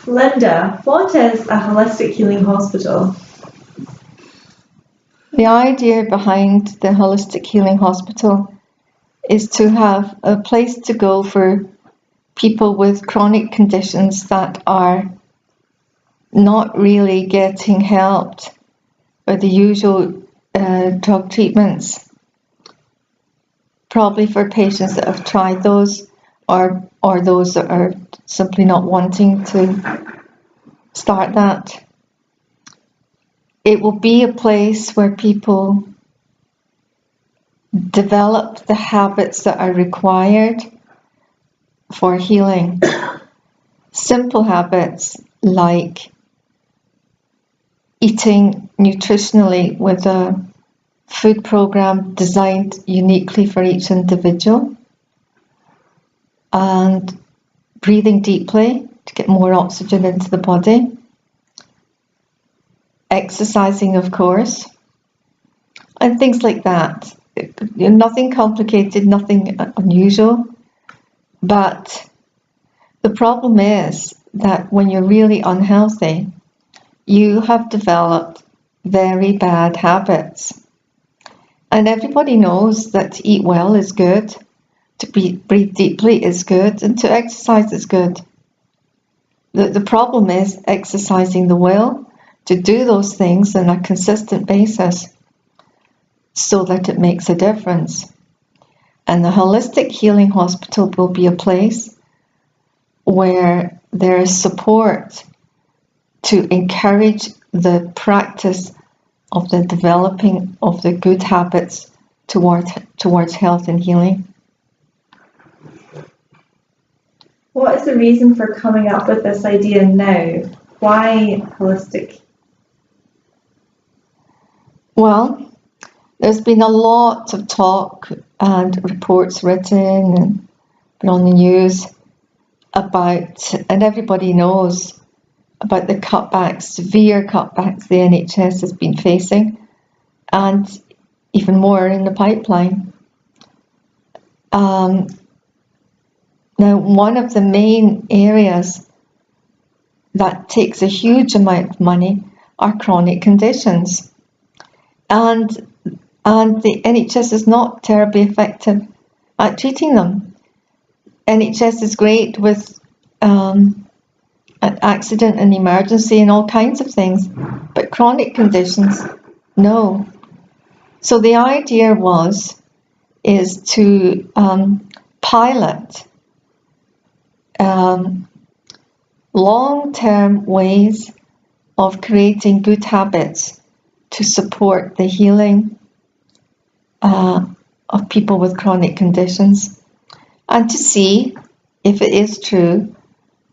Linda, what is a holistic healing hospital? The idea behind the Holistic Healing Hospital is to have a place to go for people with chronic conditions that are not really getting helped by the usual drug treatments. Probably for patients that have tried those or those that are simply not wanting to start that. It will be a place where people develop the habits that are required for healing. Simple habits like eating nutritionally with a food program designed uniquely for each individual, and breathing deeply to get more oxygen into the body. Exercising, of course, and things like that. Nothing complicated, nothing unusual. But the problem is that when you're really unhealthy, you have developed very bad habits. And everybody knows that to eat well is good, to breathe deeply is good, and to exercise is good. The problem is exercising the will to do those things on a consistent basis so that it makes a difference. And the Holistic Healing Hospital will be a place where there is support to encourage the practice of the developing of the good habits towards health and healing. What is the reason for coming up with this idea now? Why holistic? Well, there's been a lot of talk and reports written and been on the news about, and everybody knows about the cutbacks, severe cutbacks the NHS has been facing, and even more in the pipeline. Now, one of the main areas that takes a huge amount of money are chronic conditions. And the NHS is not terribly effective at treating them. NHS is great with accident and emergency and all kinds of things, but chronic conditions, no. So the idea is to pilot long-term ways of creating good habits to support the healing of people with chronic conditions, and to see if it is true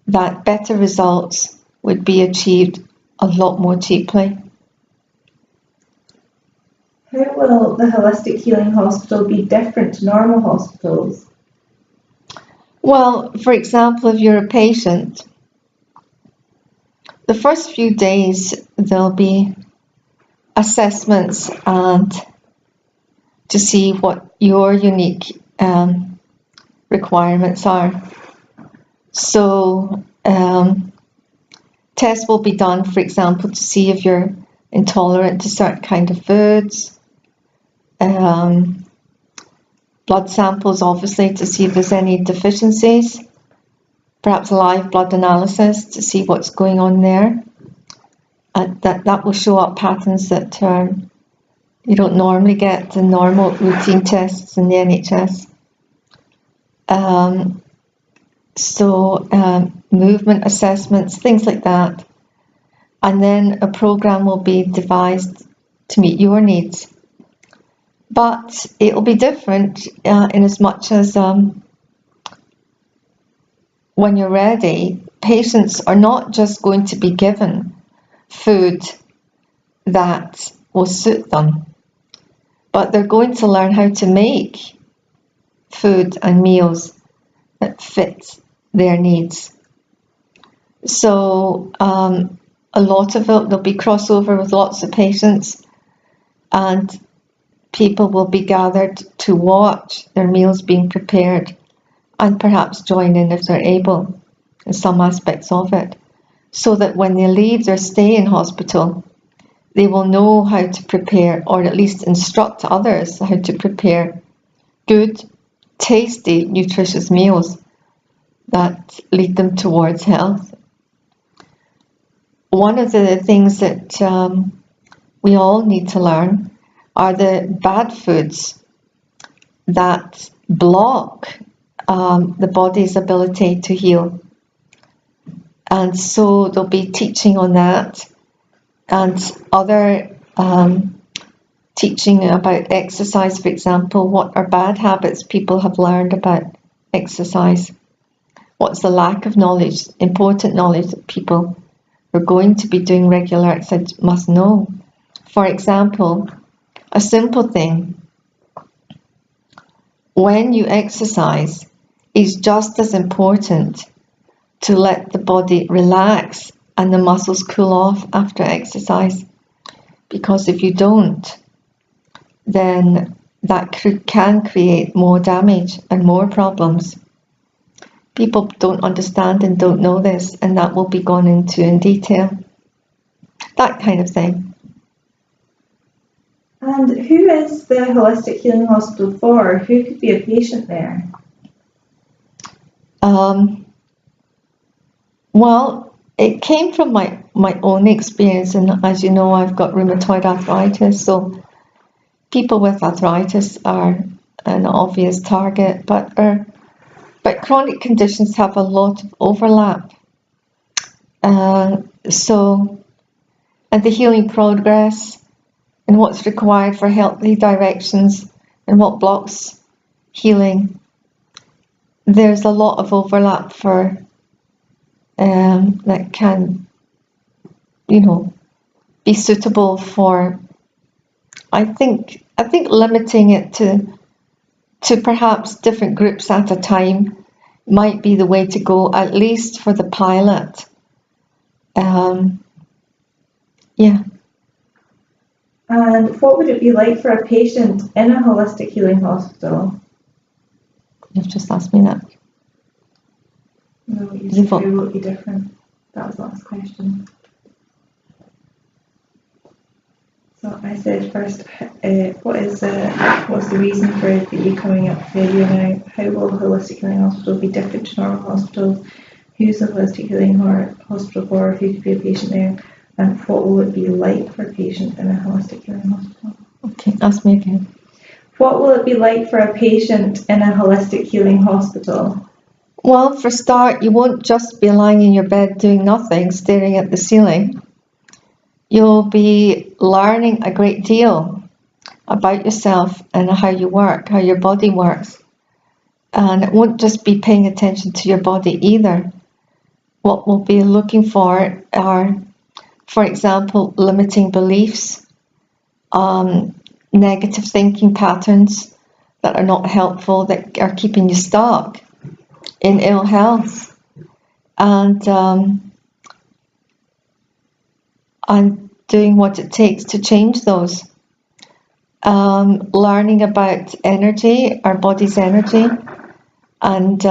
that better results would be achieved a lot more cheaply. How will the Holistic Healing Hospital be different to normal hospitals? Well, for example, if you're a patient, the first few days there'll be assessments and to see what your unique requirements are. So tests will be done, for example, to see if you're intolerant to certain kind of foods. Blood samples, obviously, to see if there's any deficiencies. Perhaps live blood analysis to see what's going on there. That will show up patterns that you don't normally get in normal routine tests in the NHS. Movement assessments, things like that. And then a program will be devised to meet your needs. But it will be different in as much as when you're ready, patients are not just going to be given food that will suit them, but they're going to learn how to make food and meals that fit their needs. So a lot of it, there'll be crossover with lots of patients, and people will be gathered to watch their meals being prepared and perhaps join in if they're able in some aspects of it. so that when they leave their stay in hospital, they will know how to prepare, or at least instruct others how to prepare good, tasty, nutritious meals that lead them towards health. One of the things that we all need to learn are the bad foods that block the body's ability to heal. And so there'll be teaching on that, and other teaching about exercise, for example. What are bad habits people have learned about exercise? What's the lack of knowledge, important knowledge that people who are going to be doing regular exercise must know? For example, a simple thing: when you exercise, it's just as important to let the body relax and the muscles cool off after exercise. Because if you don't, then that can create more damage and more problems. People don't understand and don't know this, and that will be gone into in detail. That kind of thing. And who is the Holistic Healing Hospital for? Who could be a patient there? Well, it came from my own experience, and as you know, I've got rheumatoid arthritis, so people with arthritis are an obvious target, but chronic conditions have a lot of overlap. And the healing progress and what's required for healthy directions and what blocks healing, there's a lot of overlap for that can, be suitable for. I think limiting it to perhaps different groups at a time might be the way to go, at least for the pilot. Yeah. And what would it be like for a patient in a holistic healing hospital? You've just asked me that. No, you said how will it be different? That was the last question. So I said first, what's the reason for you coming up here now? How will holistic healing hospital be different to normal hospitals? Who's the holistic healing hospital for? Who could be a patient there? And what will it be like for a patient in a holistic healing hospital? Okay, ask me again. What will it be like for a patient in a holistic healing hospital? Well, for a start, you won't just be lying in your bed doing nothing, staring at the ceiling. You'll be learning a great deal about yourself and how you work, how your body works. And it won't just be paying attention to your body either. What we'll be looking for are, for example, limiting beliefs, negative thinking patterns that are not helpful, that are keeping you stuck in ill health, and doing what it takes to change those. Learning about energy, our body's energy, and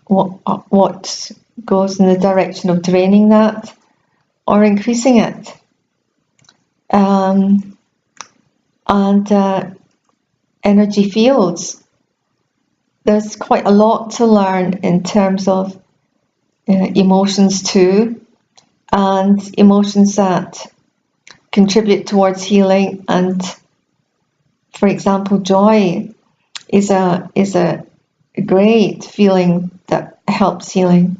what goes in the direction of draining that or increasing it. And energy fields. There's quite a lot to learn in terms of emotions too, and emotions that contribute towards healing. And for example, joy is a great feeling that helps healing.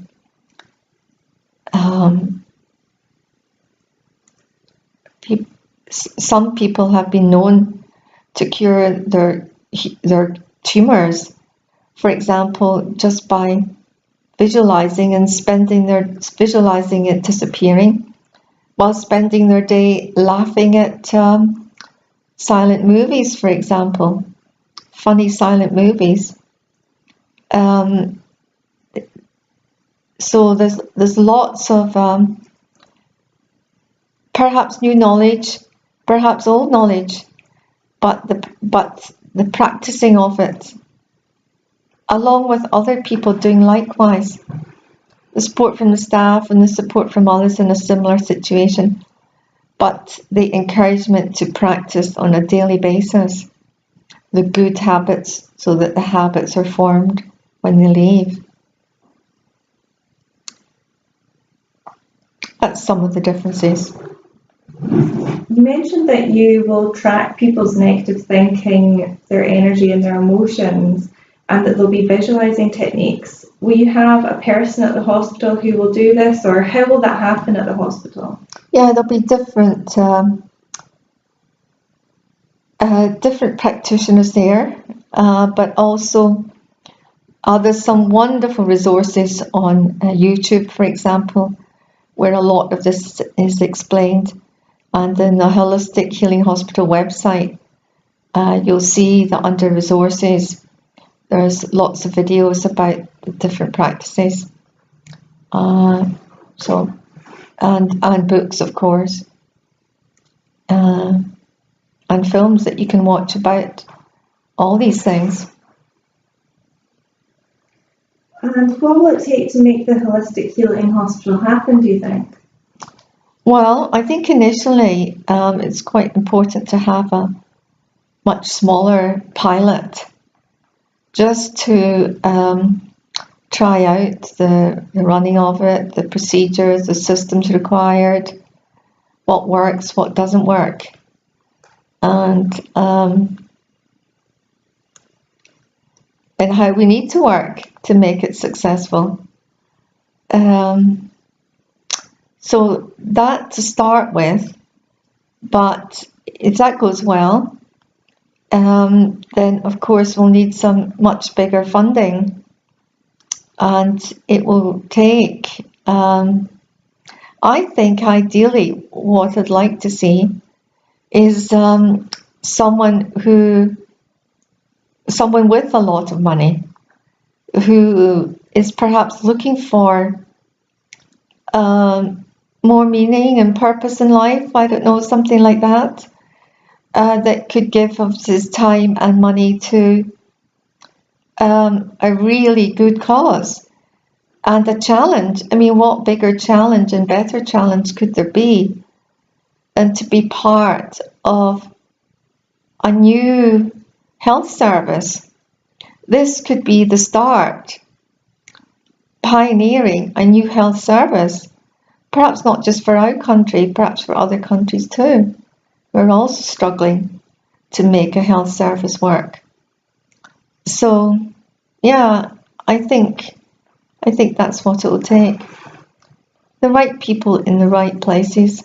Some people have been known to cure their tumors, for example, just by visualizing it disappearing, while spending their day laughing at silent movies, for example, funny silent movies. So there's lots of perhaps new knowledge, perhaps old knowledge, but the practicing of it, along with other people doing likewise, the support from the staff and the support from others in a similar situation, but the encouragement to practice on a daily basis the good habits so that the habits are formed when they leave. That's some of the differences. You mentioned that you will track people's negative thinking, their energy and their emotions, and that there'll be visualizing techniques. Will you have a person at the hospital who will do this, or how will that happen at the hospital? Yeah, there'll be different practitioners there, but also there's some wonderful resources on YouTube, for example, where a lot of this is explained. And in the Holistic Healing Hospital website, you'll see that under resources, there's lots of videos about the different practices. And books, of course, and films that you can watch about all these things. And what will it take to make the Holistic Healing Hospital happen, do you think? Well, I think initially it's quite important to have a much smaller pilot just to try out the running of it, the procedures, the systems required, what works, what doesn't work, and how we need to work to make it successful. So that to start with, but if that goes well, then of course we'll need some much bigger funding, and it will take, I think ideally what I'd like to see is someone with a lot of money who is perhaps looking for more meaning and purpose in life, I don't know, something like that, that could give of his time and money to a really good cause and a challenge. I mean, what bigger challenge and better challenge could there be than to be part of a new health service? This could be the start, pioneering a new health service, perhaps not just for our country, perhaps for other countries too. We're also struggling to make a health service work. So, yeah, I think that's what it will take. The right people in the right places.